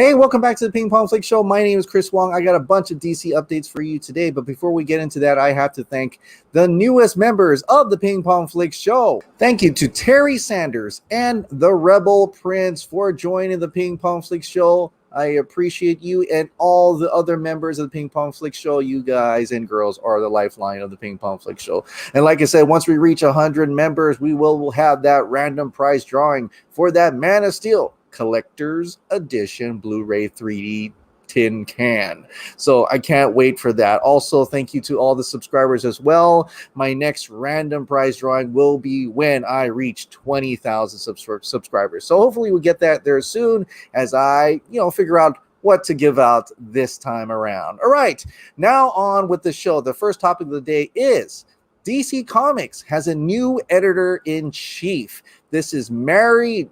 Hey, welcome back to the Ping Pong Flix Show. My name is Chris Wong. I got a bunch of DC updates for you today, but before we get into that, I have to thank the newest members of the Ping Pong Flix Show. Thank you to Terry Sanders and the Rebel Prince for joining the Ping Pong Flix Show. I appreciate you and all the other members of the Ping Pong Flix Show. You guys and girls are the lifeline of the Ping Pong Flix Show. And like I said, once we reach 100 members, we will have that random prize drawing for that Man of Steel Collector's Edition Blu-ray 3D tin can. So I can't wait for that. Also, thank you to all the subscribers as well. My next random prize drawing will be when I reach 20,000 subscribers. So hopefully we'll get that there soon as I, figure out what to give out this time around. All right, now on with the show. The first topic of the day is DC Comics has a new editor-in-chief. This is Marie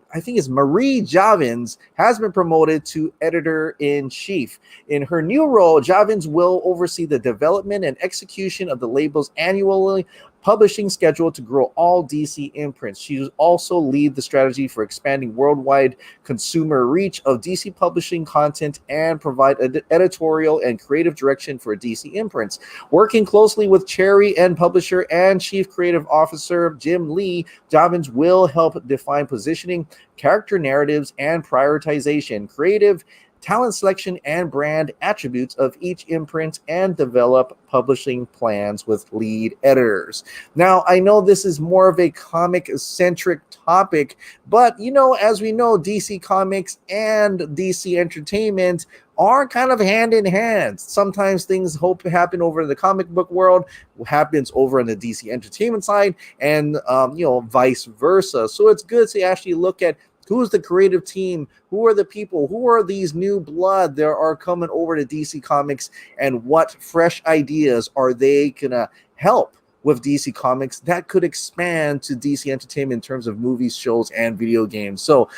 Javins has been promoted to editor-in-chief. In her new role, Javins will oversee the development and execution of the label's annually publishing schedule to grow all DC imprints. She will also lead the strategy for expanding worldwide consumer reach of DC publishing content and provide editorial and creative direction for DC imprints. Working closely with Cherry and publisher and chief creative officer Jim Lee, Javins will help define positioning, character narratives, and prioritization, creative talent selection, and brand attributes of each imprint, and develop publishing plans with lead editors. Now, I know this is more of a comic-centric topic, but, as we know, DC Comics and DC Entertainment are kind of hand in hand. Sometimes things happen over in the comic book world, happens over on the DC Entertainment side, and, vice versa. So it's good to actually look at who's the creative team, who are the people, who are these new blood that are coming over to DC Comics, and what fresh ideas are they going to help with DC Comics that could expand to DC Entertainment in terms of movies, shows, and video games. So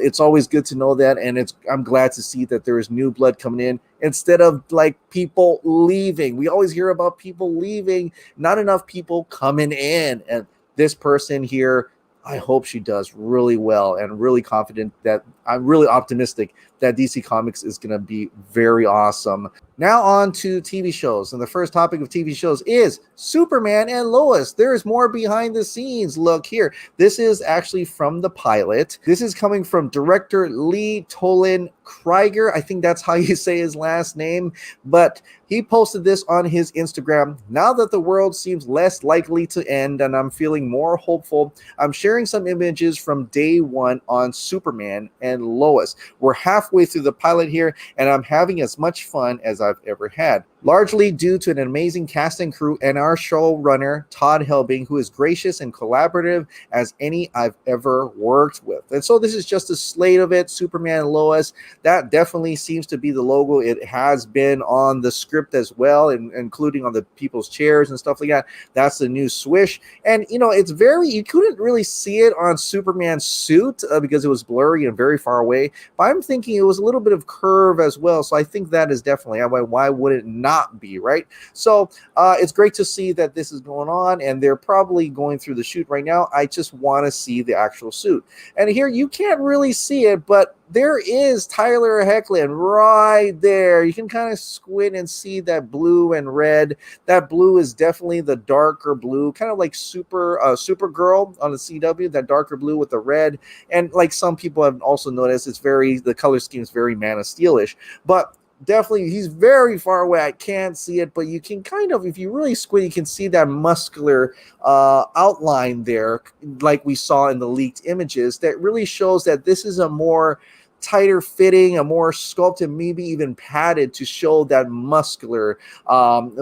it's always good to know that, and I'm glad to see that there is new blood coming in instead of people leaving. We always hear about people leaving, not enough people coming in, and this person here, I hope she does really well, and really confident that I'm really optimistic that DC Comics is going to be very awesome. Now on to TV shows. And the first topic of TV shows is Superman and Lois. There's more behind the scenes. Look here. This is actually from the pilot. This is coming from director Lee Tolan Krieger. I think that's how you say his last name. But he posted this on his Instagram. Now that the world seems less likely to end and I'm feeling more hopeful, I'm sharing some images from day one on Superman and Lois. We're halfway through the pilot here, and I'm having as much fun as I've ever had, largely due to an amazing cast and crew and our showrunner, Todd Helbing, who is gracious and collaborative as any I've ever worked with. And so this is just a slate of it, Superman and Lois. That definitely seems to be the logo. It has been on the script as well, including on the people's chairs and stuff like that. That's the new swish. And, it's you couldn't really see it on Superman's suit because it was blurry and very far away. But I'm thinking it was a little bit of curve as well. So I think that is definitely, why would it not be, right? So it's great to see that this is going on, and they're probably going through the shoot right now. I just want to see the actual suit. And here you can't really see it, but there is Tyler Hoechlin right there. You can kind of squint and see that blue and red. That blue is definitely the darker blue, kind of like Supergirl on the CW, that darker blue with the red. And like some people have also noticed, the color scheme is very Man of Steel-ish. But definitely, he's very far away. I can't see it, but you can kind of, if you really squint, you can see that muscular outline there, like we saw in the leaked images, that really shows that this is a more tighter fitting, a more sculpted, maybe even padded, to show that muscular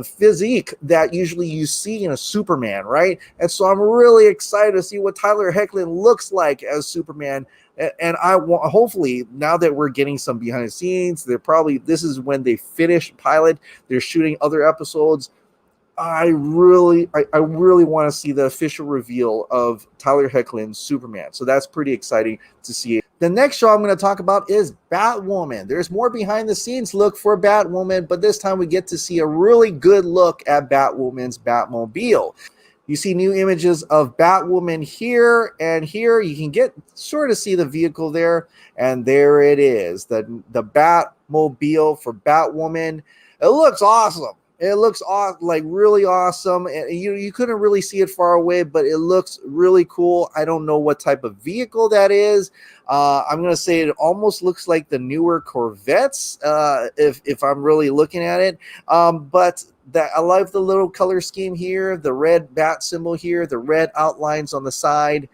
physique that usually you see in a Superman, right? And so I'm really excited to see what Tyler Hoechlin looks like as Superman. And I want, hopefully, now that we're getting some behind the scenes, this is when they finish pilot, they're shooting other episodes. I really want to see the official reveal of Tyler Hoechlin's Superman. So that's pretty exciting to see. The next show I'm going to talk about is Batwoman. There's more behind the scenes look for Batwoman, but this time we get to see a really good look at Batwoman's Batmobile. You see new images of Batwoman here and here. You can get sort of see the vehicle there, and there it is, the Batmobile for Batwoman. It looks awesome. It looks like really awesome, and you couldn't really see it far away, but it looks really cool. I don't know what type of vehicle that is. I'm gonna say it almost looks like the newer Corvettes, if I'm really looking at it. But that I love the little color scheme here, the red bat symbol here, the red outlines on the side.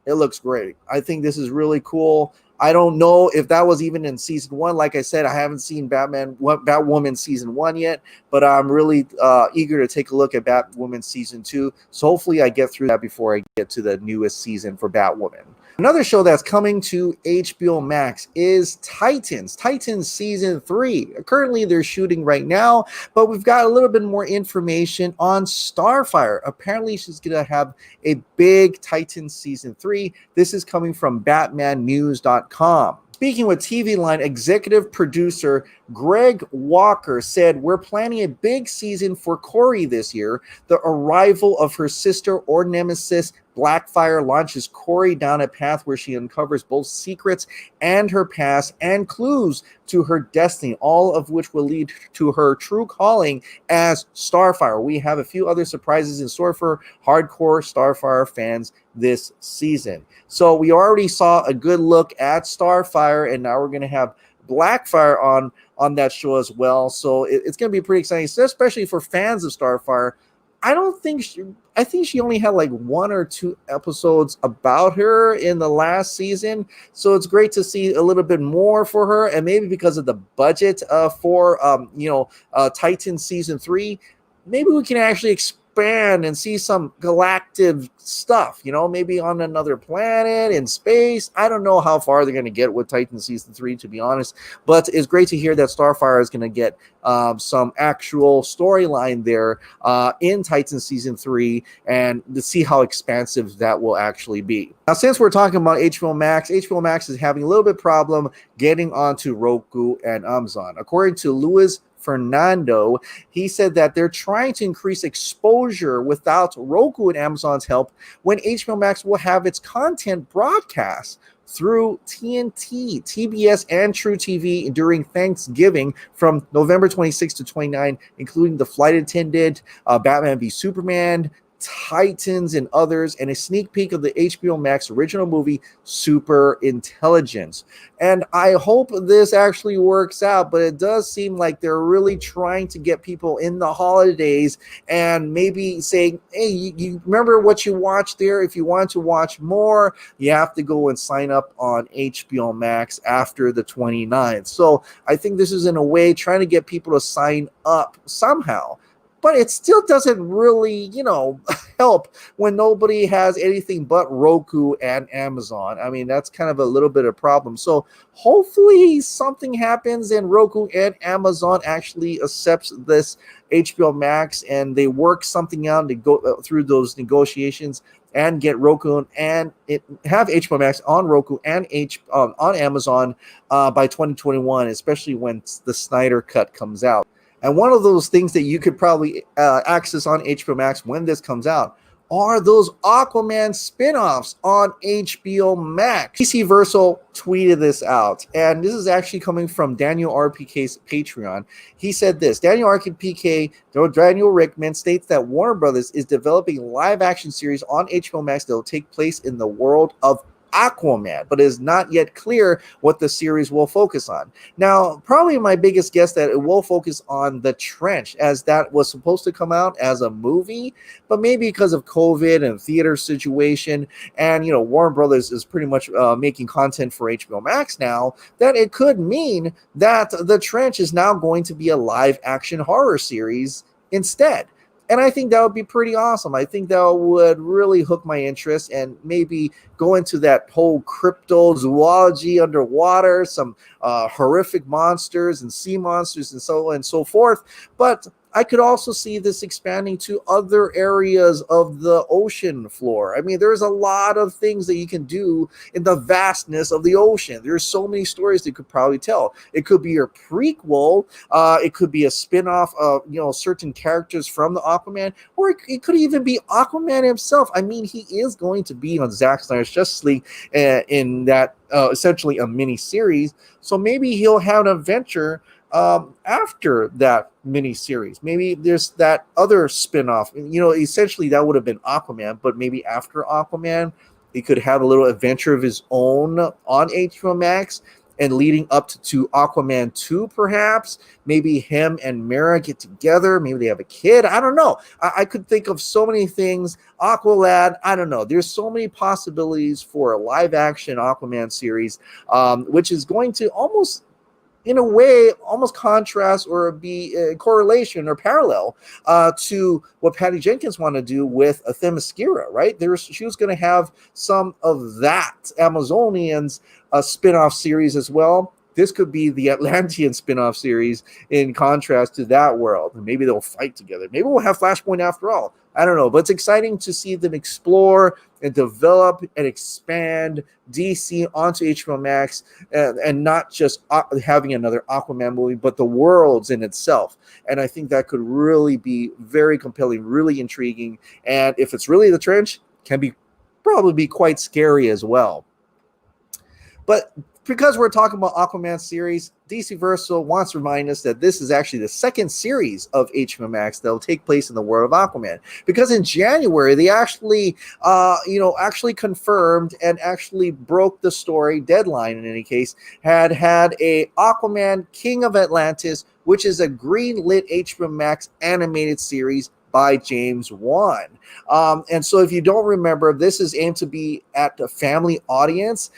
It looks great. I think this is really cool. I don't know if that was even in season 1. Like I said, I haven't seen Batwoman season 1 yet, but I'm really eager to take a look at Batwoman season 2. So hopefully I get through that before I get to the newest season for Batwoman. Another show that's coming to HBO Max is Titans. Titans season 3. Currently they're shooting right now, but we've got a little bit more information on Starfire. Apparently she's going to have a big Titans season 3. This is coming from BatmanNews.com. Speaking with TV Line, executive producer Greg Walker said, "We're planning a big season for Corey this year. The arrival of her sister or nemesis, Blackfire, launches Corey down a path where she uncovers both secrets and her past and clues to her destiny, all of which will lead to her true calling as Starfire. We have a few other surprises in store for hardcore Starfire fans this season." So we already saw a good look at Starfire, and now we're going to have Blackfire on that show as well. So it's going to be pretty exciting, especially for fans of Starfire. I think she only had like 1 or 2 episodes about her in the last season. So it's great to see a little bit more for her, and maybe because of the budget for Titan season 3, maybe we can actually expand and see some galactic stuff, maybe on another planet in space. I don't know how far they're going to get with Titan season 3, to be honest, but it's great to hear that Starfire is going to get some actual storyline there in Titan season 3, and to see how expansive that will actually be. Now, since we're talking about HBO Max is having a little bit problem getting onto Roku and Amazon. According to Lois Fernando, he said that they're trying to increase exposure without Roku and Amazon's help when HBO Max will have its content broadcast through TNT, TBS, and True TV during Thanksgiving from November 26 to 29, including The Flight Attendant, Batman v Superman, Titans, and others, and a sneak peek of the HBO Max original movie Super Intelligence. And I hope this actually works out, but it does seem like they're really trying to get people in the holidays and maybe saying, hey, you remember what you watched there? If you want to watch more, you have to go and sign up on HBO Max after the 29th. So I think this is in a way trying to get people to sign up somehow. But it still doesn't really, help when nobody has anything but Roku and Amazon. I mean, that's kind of a little bit of a problem. So hopefully something happens and Roku and Amazon actually accepts this HBO Max and they work something out to go through those negotiations and get Roku and have HBO Max on Roku and on Amazon by 2021, especially when the Snyder Cut comes out. And one of those things that you could probably access on HBO Max when this comes out are those Aquaman spin-offs on HBO Max. DC Versal tweeted this out, and this is actually coming from Daniel RPK's Patreon. He said this: Daniel RPK, Daniel Rickman, states that Warner Brothers is developing a live-action series on HBO Max that will take place in the world of Aquaman, but it is not yet clear what the series will focus on. Now, probably my biggest guess that it will focus on The Trench, as that was supposed to come out as a movie, but maybe because of COVID and theater situation, and Warner Brothers is pretty much making content for HBO Max now, that it could mean that The Trench is now going to be a live action horror series instead. And I think that would be pretty awesome. I think that would really hook my interest and maybe go into that whole cryptozoology underwater, some horrific monsters and sea monsters and so on and so forth. But I could also see this expanding to other areas of the ocean floor. I mean, there's a lot of things that you can do in the vastness of the ocean. There's so many stories that you could probably tell. It could be your prequel. It could be a spin-off of, certain characters from the Aquaman, or it could even be Aquaman himself. I mean, he is going to be on Zack Snyder's Justice League in that essentially a mini series. So maybe he'll have an adventure after that mini series. Maybe there's that other spin-off. Essentially that would have been Aquaman, but maybe after Aquaman, he could have a little adventure of his own on HBO Max, and leading up to Aquaman 2, perhaps. Maybe him and Mera get together. Maybe they have a kid. I don't know. I could think of so many things. Aqualad, I don't know. There's so many possibilities for a live-action Aquaman series, which is going to almost, in a way, almost contrast or be a correlation or parallel to what Patty Jenkins wanted to do with Themyscira, right? She was going to have some of that Amazonians spin-off series as well. This could be the Atlantean spin-off series in contrast to that world. And maybe they'll fight together. Maybe we'll have Flashpoint after all. I don't know. But it's exciting to see them explore and develop and expand DC onto HBO Max, and not just having another Aquaman movie, but the worlds in itself. And I think that could really be very compelling, really intriguing. And if it's really the trench, can probably be quite scary as well. But because we're talking about Aquaman series, DC Versal wants to remind us that this is actually the second series of HBO Max that will take place in the world of Aquaman. Because in January, they actually confirmed and actually broke the story deadline, in any case, had a Aquaman King of Atlantis, which is a green-lit HBO Max animated series by James Wan. And so if you don't remember, this is aimed to be at a family audience.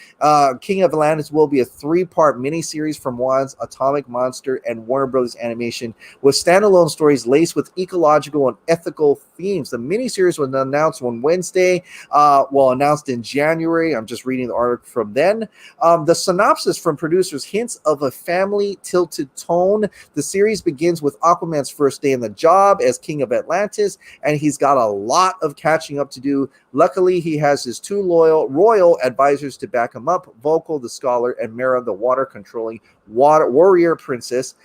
King of Atlantis will be a 3-part miniseries from Wan's Atomic Monster and Warner Brothers Animation, with standalone stories laced with ecological and ethical themes. The miniseries was announced on Wednesday, announced in January. I'm just reading the article from then. The synopsis from producers hints of a family-tilted tone. The series begins with Aquaman's first day in the job as King of Atlantis, and he's got a lot of catching up to do. Luckily, he has his 2 loyal royal advisors to back him up: Volko the scholar and Mera the water-controlling warrior princess.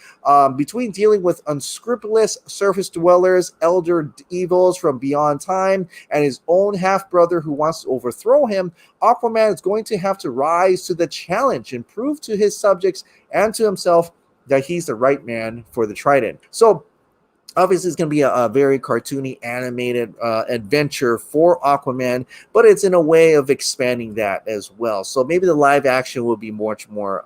Between dealing with unscrupulous surface dwellers, elder evils from beyond time, and his own half-brother who wants to overthrow him, Aquaman is going to have to rise to the challenge and prove to his subjects and to himself that he's the right man for the Trident. So obviously, it's going to be a very cartoony, animated adventure for Aquaman, but it's in a way of expanding that as well. So maybe the live action will be much more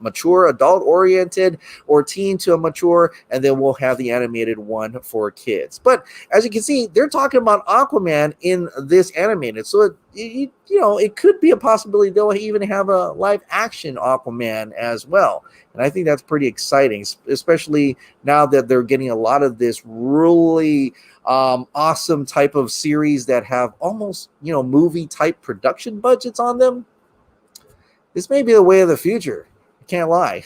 mature, adult-oriented, or teen to a mature, and then we'll have the animated one for kids. But as you can see, they're talking about Aquaman in this animated, so it could be a possibility they'll even have a live-action Aquaman as well. And I think that's pretty exciting, especially now that they're getting a lot of this really awesome type of series that have almost, movie-type production budgets on them. This may be the way of the future. I can't lie.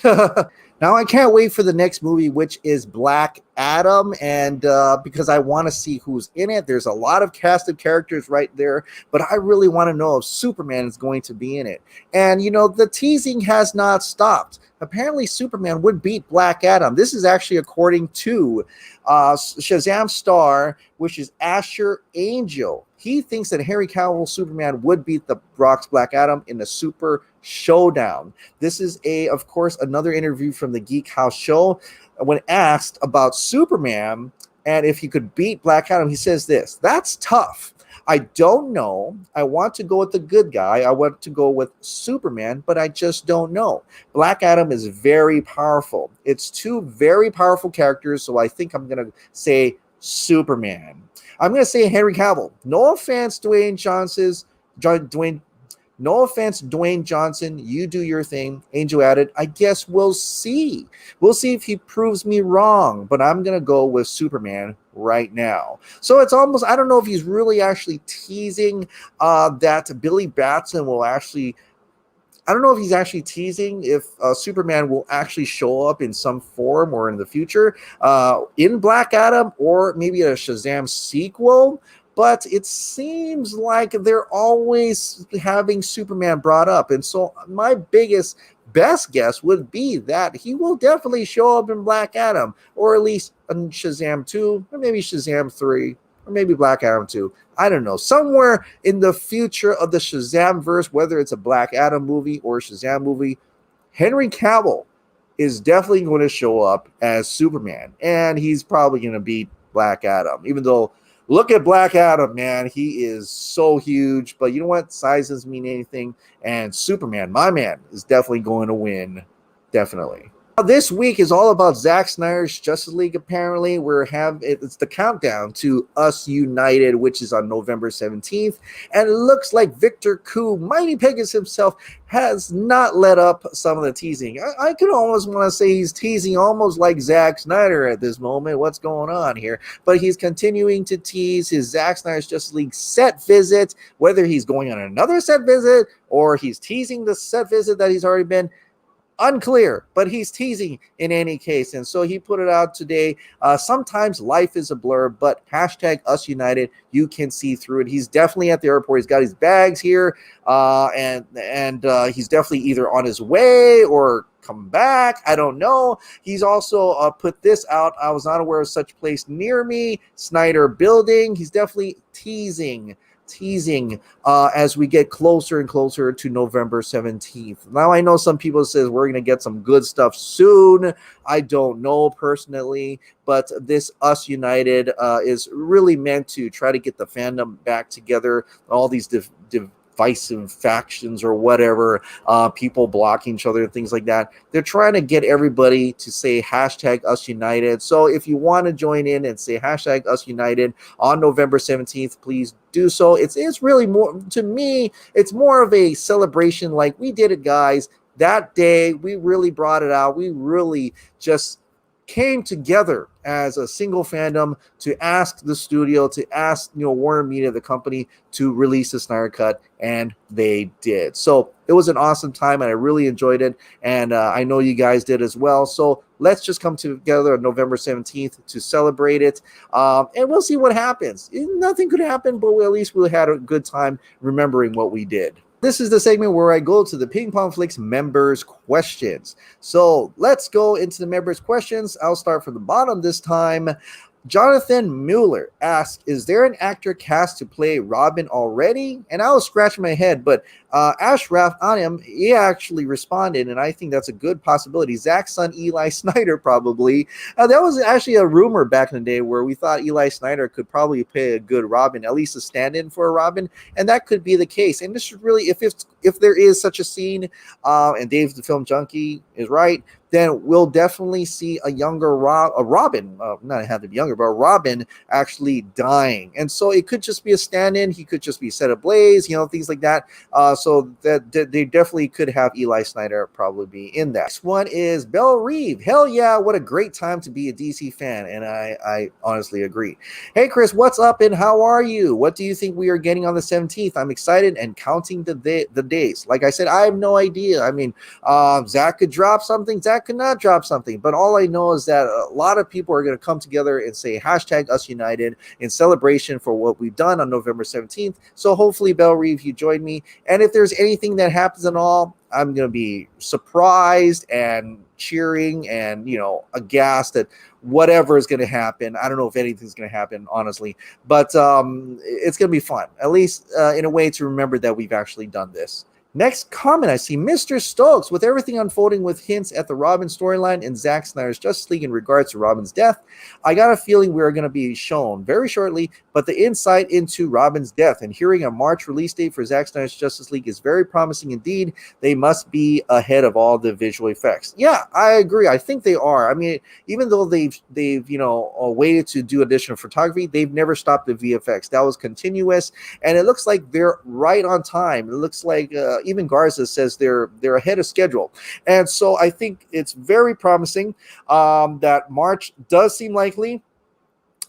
Now, I can't wait for the next movie, which is Black Adam, and because I want to see who's in it. There's a lot of cast of characters right there, but I really want to know if Superman is going to be in it. And, the teasing has not stopped. Apparently, Superman would beat Black Adam. This is actually according to Shazam star, which is Asher Angel. He thinks that Henry Cavill Superman would beat the Rock's Black Adam in the Super Showdown. This is of course, another interview from the Geek House show. When asked about Superman and if he could beat Black Adam, he says this: "That's tough. I don't know. I want to go with the good guy. I want to go with Superman, but I just don't know. Black Adam is very powerful. It's 2 very powerful characters, so I think I'm going to say Superman. I'm going to say Henry Cavill. No offense, Dwayne Johnson. You do your thing." Angel added, "I guess we'll see. We'll see if he proves me wrong, but I'm going to go with Superman right now." So it's almost, I don't know if he's really actually teasing that Billy Batson will actually, I don't know if he's actually teasing if Superman will actually show up in some form or in the future in Black Adam or maybe a Shazam sequel. But it seems like they're always having Superman brought up. And so my best guess would be that he will definitely show up in Black Adam, or at least in Shazam 2, or maybe Shazam 3, or maybe Black Adam 2. I don't know. Somewhere in the future of the Shazam verse, whether it's a Black Adam movie or a Shazam movie, Henry Cavill is definitely going to show up as Superman. And he's probably going to beat Black Adam, even though look at Black Adam, man. He is so huge. But you know what? Size doesn't mean anything. And Superman, my man, is definitely going to win. Definitely. This week is all about Zack Snyder's Justice League. Apparently, it's the countdown to Us United, which is on November 17th, and it looks like Victor Koo, Mighty Pegasus himself, has not let up some of the teasing. I could almost want to say he's teasing almost like Zack Snyder at this moment. What's going on here? But he's continuing to tease his Zack Snyder's Justice League set visit, whether he's going on another set visit or he's teasing the set visit that he's already been. Unclear, but he's teasing in any case. And so he put it out today. Sometimes life is a blur, but hashtag Us United, you can see through it. He's definitely at the airport. He's got his bags here, and he's definitely either on his way or come back. I don't know. He's also put this out. I was not aware of such place near me. Snyder Building. He's definitely teasing as we get closer and closer to November 17th. Now, I know some people says we're going to get some good stuff soon. I don't know personally, but this Us United is really meant to try to get the fandom back together. All these divisive factions or whatever, people blocking each other and things like that. They're trying to get everybody to say hashtag Us United. So if you want to join in and say hashtag Us United on November 17th, please do so. It's really more, to me, it's more of a celebration. Like, we did it, guys. That day, we really brought it out. We really just came together as a single fandom to ask the studio, to ask Warner Media, the company, to release the Snyder Cut, and they did. So it was an awesome time, and I really enjoyed it, and I know you guys did as well. So let's just come together on November 17th to celebrate it, and we'll see what happens. Nothing could happen, but at least we had a good time remembering what we did. This is the segment where I go to the Ping Pong Flix members' questions. So let's go into the members' questions. I'll start from the bottom this time. Jonathan Mueller asks, is there an actor cast to play Robin already? And I was scratching my head, but Ashraf Anim, he actually responded, and I think that's a good possibility. Zack's son, Eli Snyder, probably. That was actually a rumor back in the day where we thought Eli Snyder could probably play a good Robin, at least a stand-in for a Robin, and that could be the case. And this is really, if there is such a scene, and Dave the Film Junkie is right, then we'll definitely see a younger Robin, not have to be younger, but a Robin actually dying. And so it could just be a stand-in. He could just be set ablaze, things like that. So that they definitely could have Eli Snyder probably be in that. Next one is Belle Reeve. Hell yeah, what a great time to be a DC fan. And I honestly agree. Hey, Chris, what's up and how are you? What do you think we are getting on the 17th? I'm excited and counting the days. Like I said, I have no idea. I mean, Zack could drop something. Zack could not drop something, but all I know is that a lot of people are going to come together and say hashtag Us United in celebration for what we've done on November 17th. So hopefully, Belle Reeve, you join me. And if there's anything that happens at all, I'm going to be surprised and cheering and, aghast at whatever is going to happen. I don't know if anything's going to happen, honestly, but it's going to be fun, at least in a way to remember that we've actually done this. Next comment, I see Mr. Stokes. With everything unfolding with hints at the Robin storyline in Zack Snyder's Justice League in regards to Robin's death, I got a feeling we're going to be shown very shortly, but the insight into Robin's death and hearing a March release date for Zack Snyder's Justice League is very promising indeed. They must be ahead of all the visual effects. Yeah, I agree. I think they are. I mean, even though they've waited to do additional photography, they've never stopped the VFX. That was continuous, and it looks like they're right on time. It looks like even Garza says they're ahead of schedule. And so I think it's very promising that March does seem likely.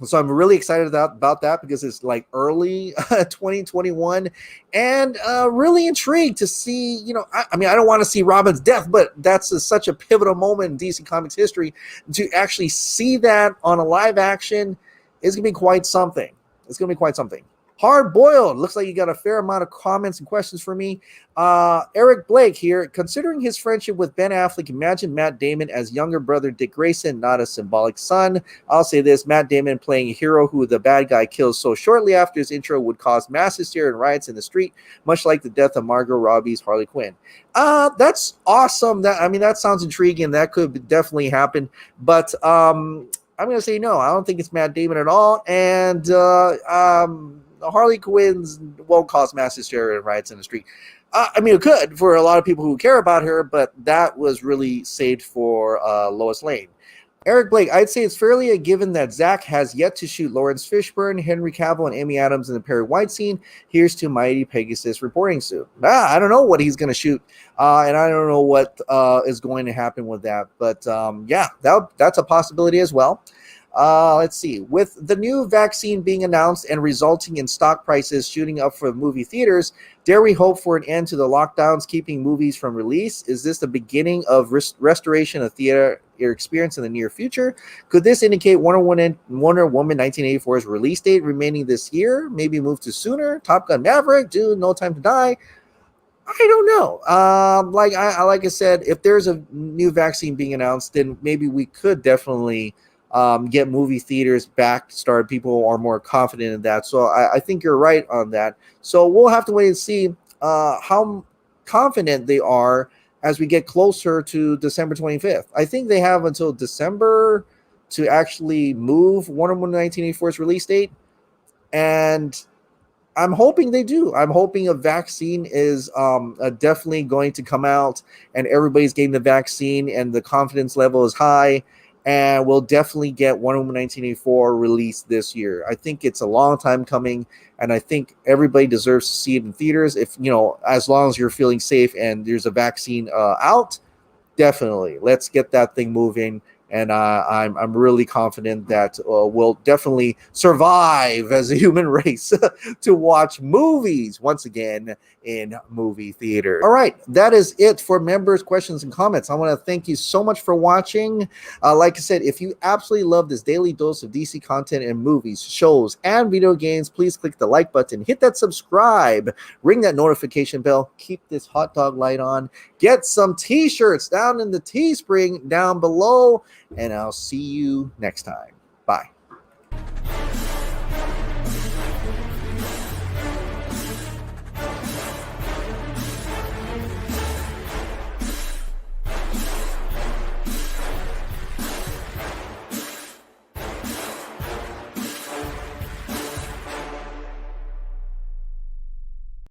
So I'm really excited about that because it's like early 2021, and really intrigued to see, I mean, I don't want to see Robin's death, but that's such a pivotal moment in DC Comics history. To actually see that on a live action is going to be quite something. It's going to be quite something. Hard boiled. Looks like you got a fair amount of comments and questions for me. Eric Blake here. Considering his friendship with Ben Affleck, imagine Matt Damon as younger brother Dick Grayson, not a symbolic son. I'll say this: Matt Damon playing a hero who the bad guy kills so shortly after his intro would cause mass hysteria and riots in the street, much like the death of Margot Robbie's Harley Quinn. That's awesome. That sounds intriguing. That could definitely happen. But I'm going to say no. I don't think it's Matt Damon at all. And Harley Quinn's won't cause mass hysteria and riots in the street. It could for a lot of people who care about her, but that was really saved for Lois Lane. Eric Blake, I'd say it's fairly a given that Zack has yet to shoot Lawrence Fishburne, Henry Cavill, and Amy Adams in the Perry White scene. Here's to Mighty Pegasus reporting soon. I don't know what he's going to shoot, and I don't know what is going to happen with that. But that's a possibility as well. Let's see. With the new vaccine being announced and resulting in stock prices shooting up for movie theaters, dare we hope for an end to the lockdowns keeping movies from release? Is this the beginning of restoration of theater experience in the near future? Could this indicate Wonder Woman 1984's release date remaining this year? Maybe move to sooner? Top Gun Maverick? Dune, No Time to Die? I don't know. Like I said, if there's a new vaccine being announced, then maybe we could definitely get movie theaters back started. People are more confident in that. So I think you're right on that. So we'll have to wait and see how confident they are as we get closer to December 25th. I think they have until December to actually move Wonder Woman 1984's release date. And I'm hoping they do. I'm hoping a vaccine is definitely going to come out and everybody's getting the vaccine and the confidence level is high. And we'll definitely get Wonder Woman 1984 released this year. I think it's a long time coming, and I think everybody deserves to see it in theaters. If as long as you're feeling safe and there's a vaccine out, definitely let's get that thing moving. And I'm really confident that we'll definitely survive as a human race to watch movies once again in movie theater. All right, that is it for members' questions and comments. I want to thank you so much for watching. Like I said, if you absolutely love this daily dose of DC content and movies, shows, and video games, please click the like button, hit that subscribe, ring that notification bell, keep this hot dog light on, get some t-shirts down in the Teespring down below, and I'll see you next time. Bye.